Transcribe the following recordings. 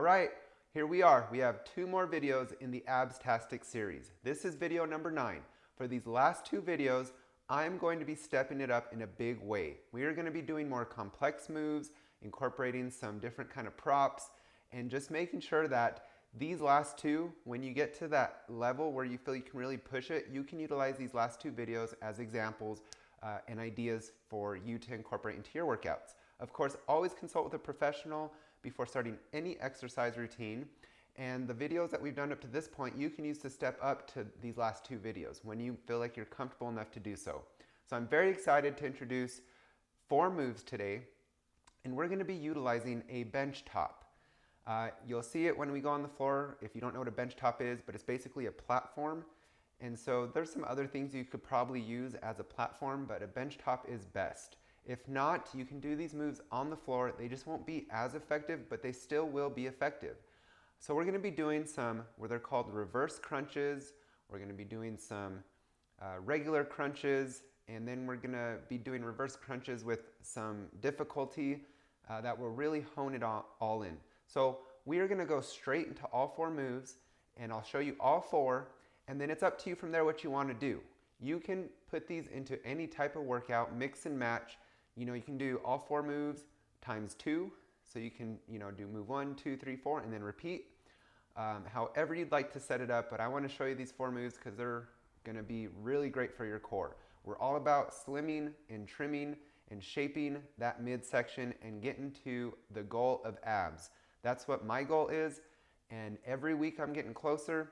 All right, here we are. We have 2 more videos in the Abs-Tastic series. This is video number 9. For these last 2 videos, I'm going to be stepping it up in a big way. We are going to be doing more complex moves, incorporating some different kind of props, and just making sure that these last 2, when you get to that level where you feel you can really push it, you can utilize these last 2 videos as examples and ideas for you to incorporate into your workouts. Of course, always consult with a professional before starting any exercise routine. And the videos that we've done up to this point, you can use to step up to these last 2 videos when you feel like you're comfortable enough to do so. So I'm very excited to introduce 4 moves today, and we're going to be utilizing a bench top. You'll see it when we go on the floor if you don't know what a bench top is, but it's basically a platform. And so there's some other things you could probably use as a platform, but a bench top is best. If not, you can do these moves on the floor. They just won't be as effective, but they still will be effective. So we're going to be doing some where they're called reverse crunches. We're going to be doing some regular crunches, and then we're going to be doing reverse crunches with some difficulty that will really hone it all in. So we are going to go straight into all 4 moves, and I'll show you all 4, and then it's up to you from there what you want to do. You can put these into any type of workout, mix and match. You can do all 4 moves times 2. So you can, do move 1, 2, 3, 4, and then repeat. However you'd like to set it up, but I want to show you these 4 moves because they're going to be really great for your core. We're all about slimming and trimming and shaping that midsection and getting to the goal of abs. That's what my goal is, and every week I'm getting closer.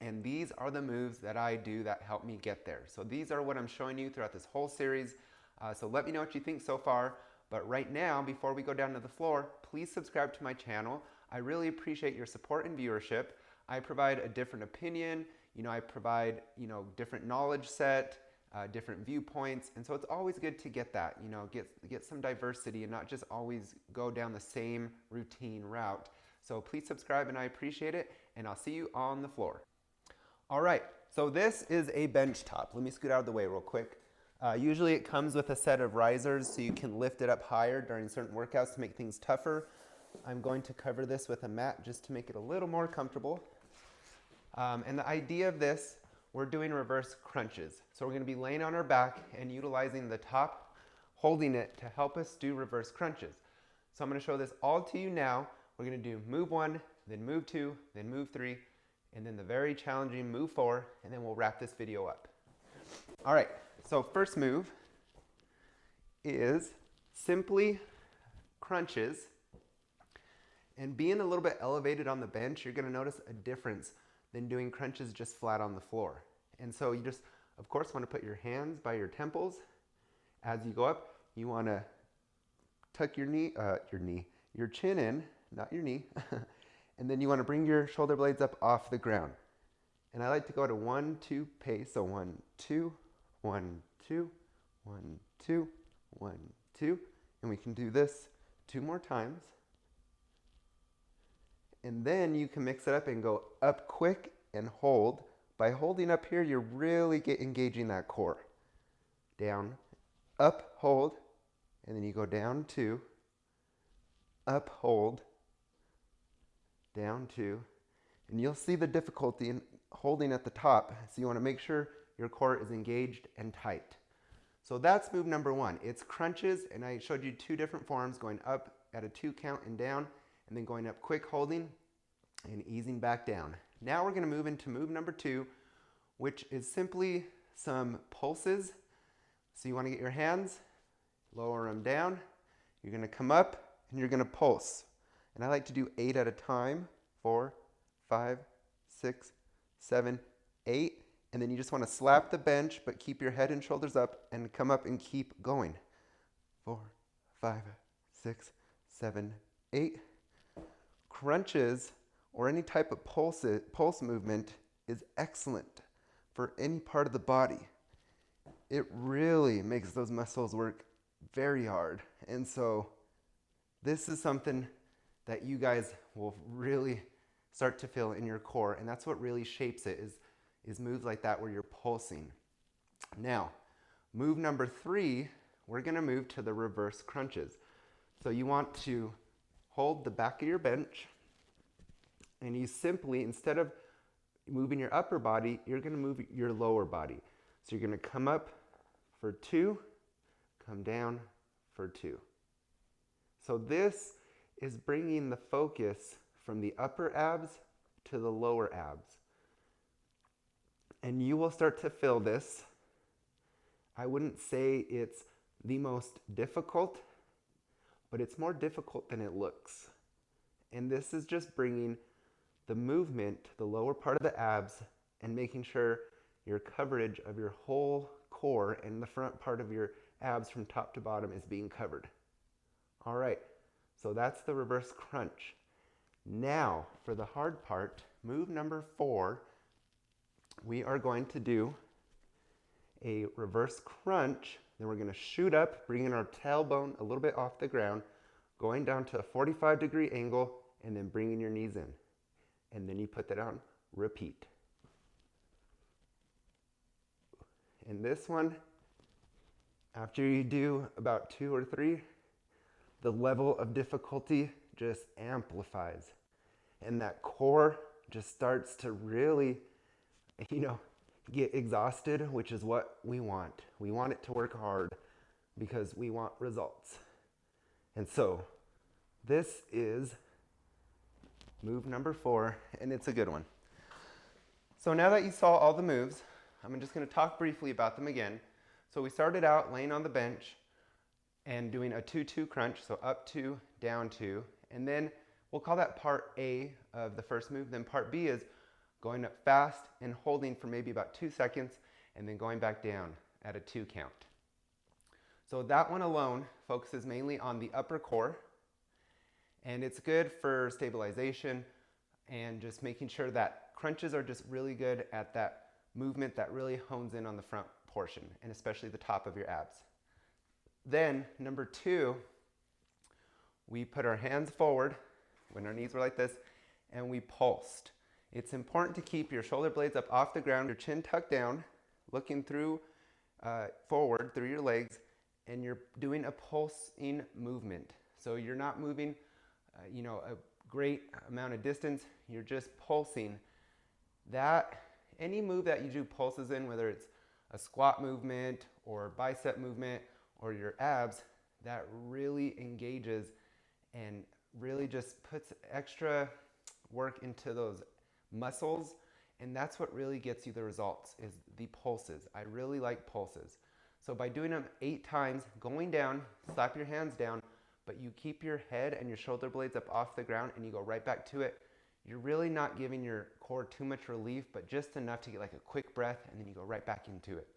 And these are the moves that I do that help me get there. So these are what I'm showing you throughout this whole series. So let me know what you think so far. But right now, before we go down to the floor, please subscribe to my channel. I really appreciate your support and viewership. I provide a different opinion. I provide, different knowledge set, different viewpoints. And so it's always good to get that, get some diversity and not just always go down the same routine route. So please subscribe and I appreciate it. And I'll see you on the floor. All right, so this is a bench top. Let me scoot out of the way real quick. Usually it comes with a set of risers so you can lift it up higher during certain workouts to make things tougher. I'm going to cover this with a mat just to make it a little more comfortable. And the idea of this, we're doing reverse crunches. So we're going to be laying on our back and utilizing the top, holding it to help us do reverse crunches. So I'm going to show this all to you now. We're going to do move 1, then move 2, then move 3, and then the very challenging move 4, and then we'll wrap this video up. All right, so first move is simply crunches. And being a little bit elevated on the bench, you're gonna notice a difference than doing crunches just flat on the floor. And so you just, of course, wanna put your hands by your temples. As you go up, you wanna tuck your chin in, not your knee. And then you want to bring your shoulder blades up off the ground. And I like to go at a 1-2 pace. So 1, 2, 1, 2, 1, 2, 1, 2. And we can do this 2 more times. And then you can mix it up and go up quick and hold. By holding up here, you're really engaging that core. Down, up, hold. And then you go down 2, up, hold, down 2, and you'll see the difficulty in holding at the top. So you want to make sure your core is engaged and tight. So that's move number 1. It's crunches, and I showed you 2 different forms, going up at a 2 count and down, and then going up quick holding and easing back down. Now we're going to move into move number 2, which is simply some pulses. So you want to get your hands, lower them down. You're going to come up and you're going to pulse. And I like to do 8 at a time. 4, 5, 6, 7, 8. And then you just want to slap the bench, but keep your head and shoulders up and come up and keep going. 4, 5, 6, 7, 8. Crunches or any type of pulse movement is excellent for any part of the body. It really makes those muscles work very hard. And so this is something that you guys will really start to feel in your core, and that's what really shapes it, is moves like that where you're pulsing. Now, move number 3, we're gonna move to the reverse crunches. So you want to hold the back of your bench, And you simply, instead of moving your upper body, you're going to move your lower body. So you're going to come up for 2, come down for 2. So this is bringing the focus from the upper abs to the lower abs. And you will start to feel this. I wouldn't say it's the most difficult, but it's more difficult than it looks. And this is just bringing the movement to the lower part of the abs and making sure your coverage of your whole core and the front part of your abs from top to bottom is being covered. All right, so that's the reverse crunch. Now, for the hard part, move number 4, we are going to do a reverse crunch. Then we're going to shoot up, bringing our tailbone a little bit off the ground, going down to a 45-degree angle, and then bringing your knees in. And then you put that on repeat. And this one, after you do about 2 or 3, the level of difficulty just amplifies. And that core just starts to really, get exhausted, which is what we want. We want it to work hard because we want results. And so this is move number 4, and it's a good one. So now that you saw all the moves, I'm just going to talk briefly about them again. So we started out laying on the bench and doing a 2-2 crunch, so up 2, down 2, and then we'll call that part A of the first move. Then part B is going up fast and holding for maybe about 2 seconds, and then going back down at a 2 count. So that one alone focuses mainly on the upper core, and it's good for stabilization and just making sure that crunches are just really good at that movement that really hones in on the front portion, and especially the top of your abs. Then, number 2, we put our hands forward when our knees were like this, and we pulsed. It's important to keep your shoulder blades up off the ground, your chin tucked down, looking through forward through your legs, and you're doing a pulsing movement. So you're not moving a great amount of distance, you're just pulsing. That any move that you do pulses in, whether it's a squat movement or bicep movement or your abs, that really engages and really just puts extra work into those muscles, and that's what really gets you the results, is the pulses. I really like pulses. So by doing them 8 times, going down, slap your hands down, but you keep your head and your shoulder blades up off the ground and you go right back to it, you're really not giving your core too much relief, but just enough to get like a quick breath, and then you go right back into it.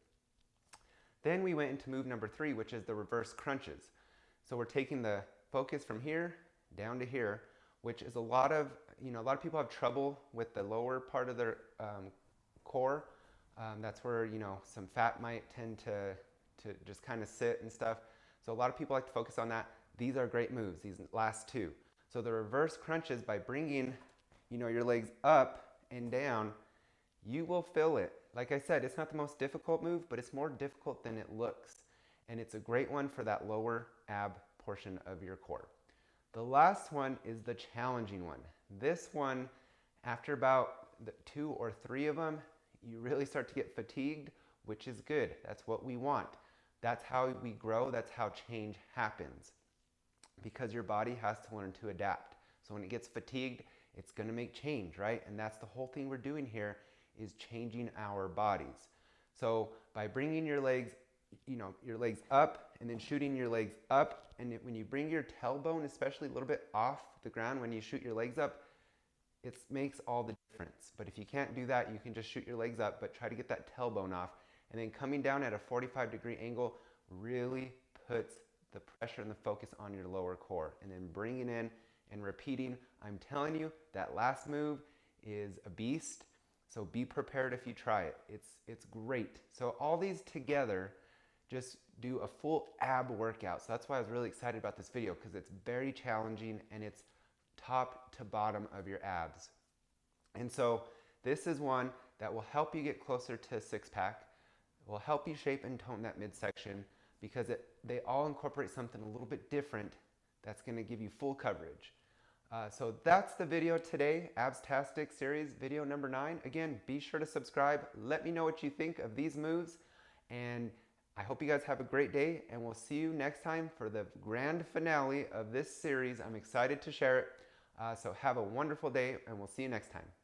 Then we went into move number 3, which is the reverse crunches. So we're taking the focus from here down to here, which is a lot of people have trouble with the lower part of their core. That's where, some fat might tend to just kind of sit and stuff. So a lot of people like to focus on that. These are great moves, these last 2. So the reverse crunches, by bringing, your legs up and down, you will feel it. Like I said, it's not the most difficult move, but it's more difficult than it looks. And it's a great one for that lower ab portion of your core. The last one is the challenging one. This one, after about 2 or 3 of them, you really start to get fatigued, which is good. That's what we want. That's how we grow. That's how change happens, because your body has to learn to adapt. So when it gets fatigued, it's going to make change, right? And that's the whole thing we're doing here, is changing our bodies. So by bringing your legs, your legs up and then shooting your legs up, and when you bring your tailbone especially a little bit off the ground when you shoot your legs up, it makes all the difference. But if you can't do that, you can just shoot your legs up, but try to get that tailbone off. And then coming down at a 45-degree angle really puts the pressure and the focus on your lower core. And then bringing in and repeating. I'm telling you, that last move is a beast. So be prepared if you try it. It's great. So all these together just do a full ab workout. So that's why I was really excited about this video, because it's very challenging and it's top to bottom of your abs. And so this is one that will help you get closer to a 6-pack, will help you shape and tone that midsection, because they all incorporate something a little bit different that's going to give you full coverage. So that's the video today, Abs-Tastic Series video number 9. Again, be sure to subscribe. Let me know what you think of these moves. And I hope you guys have a great day, and we'll see you next time for the grand finale of this series. I'm excited to share it. So have a wonderful day, and we'll see you next time.